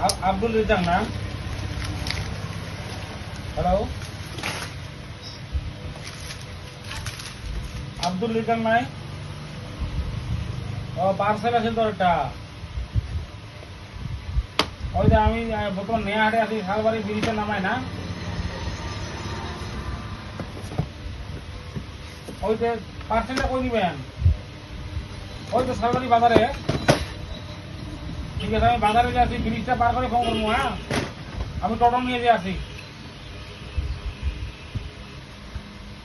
আব্দুল রিজাক না? হ্যালো, আব্দুল রিজাক নাই? ও পার্সেল আছে তো একটা। ওই যে আমি বর্তমান নেহাটে আছি, শালবাড়ি ব্রিজে নামাই না, ওই যে পার্সেলটা কই দিবেন? ওই তো শালবাড়ি বাজারে। ঠিক আছে, আমি বাজারে যে আছি, ব্রিজটা পার করে ফোন করবো। হ্যাঁ, আমি টোটো নিয়ে যে আছি।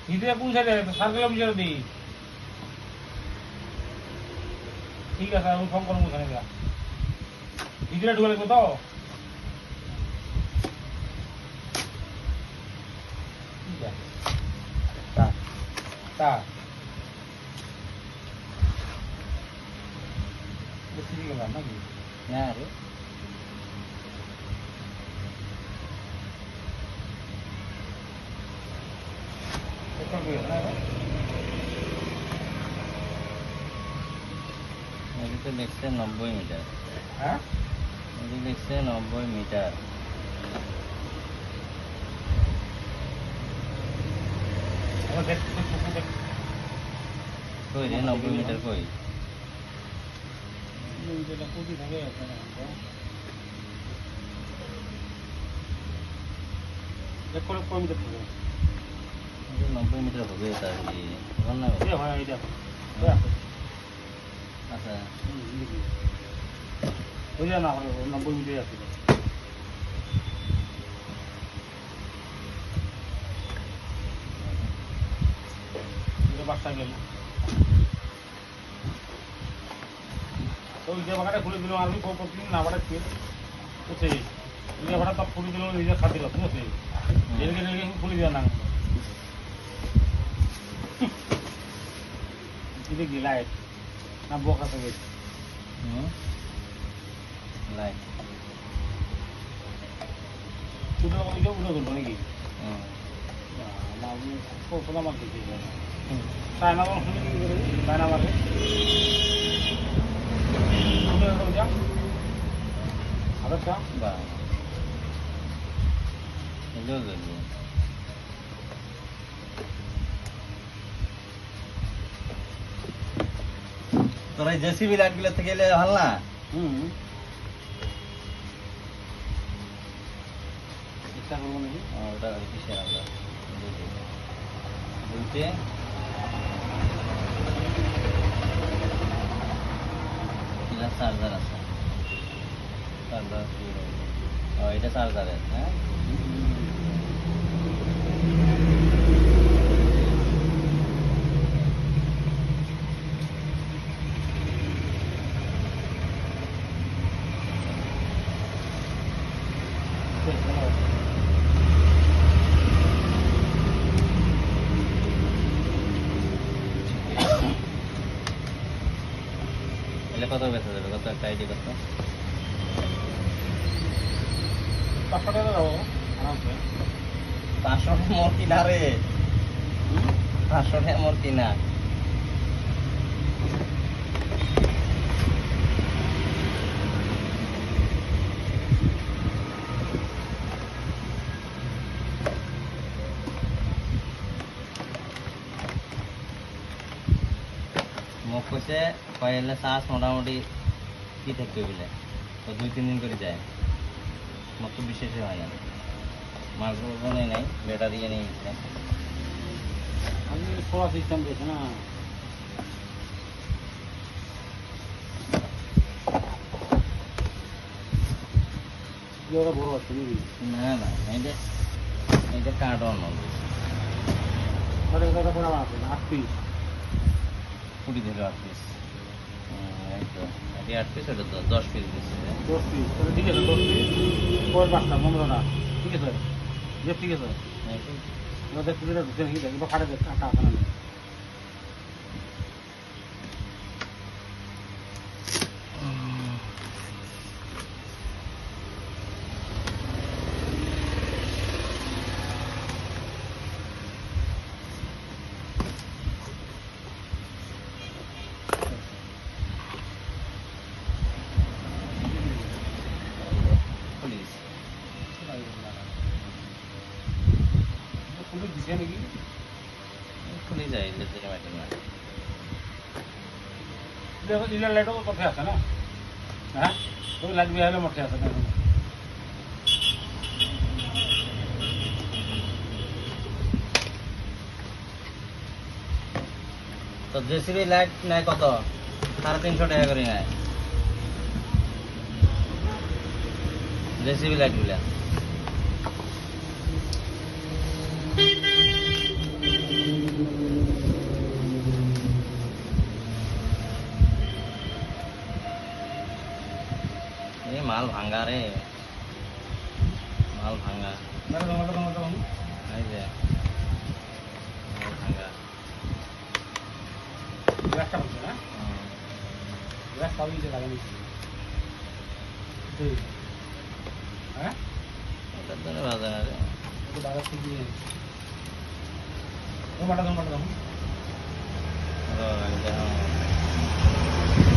ভিতরে কোন সাইডে? সার্কেল অফিসের দিই। ঠিক আছে, আমি ফোন করবো ওখানে যা। ভিতরে ঢুকে লাগবে তো? তা ঠিক গেলাম নাকি? না রে, এদিকে লিখছে 90 মিটার। হ্যাঁ, এদিকে লিখছে 90 মিটার। কই রে 90 মিটার কই? চেক করে কয় মিটার থাকে? 90 মিটার হবে তার কি এখন না? এই হয় এইটা। আচ্ছা, ওই যে না হয় 90 মিটার আছে। বাসটা গেল ওই যে বাগাটা খুলে দিল, আমি প্রতিদিন না বাটা খেয়ে বুঝছি। নিজে ভাড়া তো খুলে দিল, নিজে খাতে দিল, বুঝছি। এদিকে খুলে দেওয়া না এদিকে লাইট না বোকা থেকে লাইট উঠে করবো নাকি? কৌশল আমার দিকে চায়না বল শুনে চায়না মারে হাজারটা বা এলো গেল। তোর এই জেসিবি লাইটগুলো থেকে এলে ভালো না? চেষ্টা করবো নাকি? ওটা কিসের আমরা বলতে চার্জার আছে, চার্জার এটা চার্জার আছে। হ্যাঁ, এলে কত বেচা যাবে? কত একটা আইডি কত? 500 টাকা দেবো আরামসে। 500 মোর কিনা রে, 500 টাকা মোর কিনা। মোক কইছে কয়েলে চার্জ মোটামুটি কি থাকবে বলে, তো 2-3 দিন করে যায়। আমার তো বিশেষই হয় না, মাইক্রোফোনে নেই, ব্যাটারি নিয়ে গেছিলাম। আমি সোলার সিস্টেম দিয়েছি না, ওটা বড় আছে নাকি? না না, এইটা কার্টন ওটা কথা পড়া আছে 8 পিস 20 দিল 8 পিস। এই তো এটি 8 পিস, ওটা 10 পিস দিচ্ছে। 10 পিস তাহলে ঠিক আছে। 10 পিস পর 5টা 15টা ঠিক আছে। যে ঠিক আছে, ওটা দেখতে দিলে ঢুকে নাকি দেখবো খাটে দেখ টাকা আছে না। দিছে নাকি খুলে যায় লেজের মাটি না দেখো ইলার লাইটও তো পথে আছে না হ্যাঁ ওই লাইট বিয়ে হলে মঠে আছে না তো জেসিবি লাইট নেয় কত 350 টাকা করে নেয় জেসিবি লাইট গুলা এই মাল ভাঙ্গা রে মাল ভাঙ্গা এই যে মাল ভাঙ্গা গ্লাসটা বলছে না গ্লাস পাবি যে লাগানি হ্যাঁ ওটার জন্য বাজে না রে তো বাজার থেকে দিয়ে ও মাটা দাম ও, এই যে, হ্যাঁ।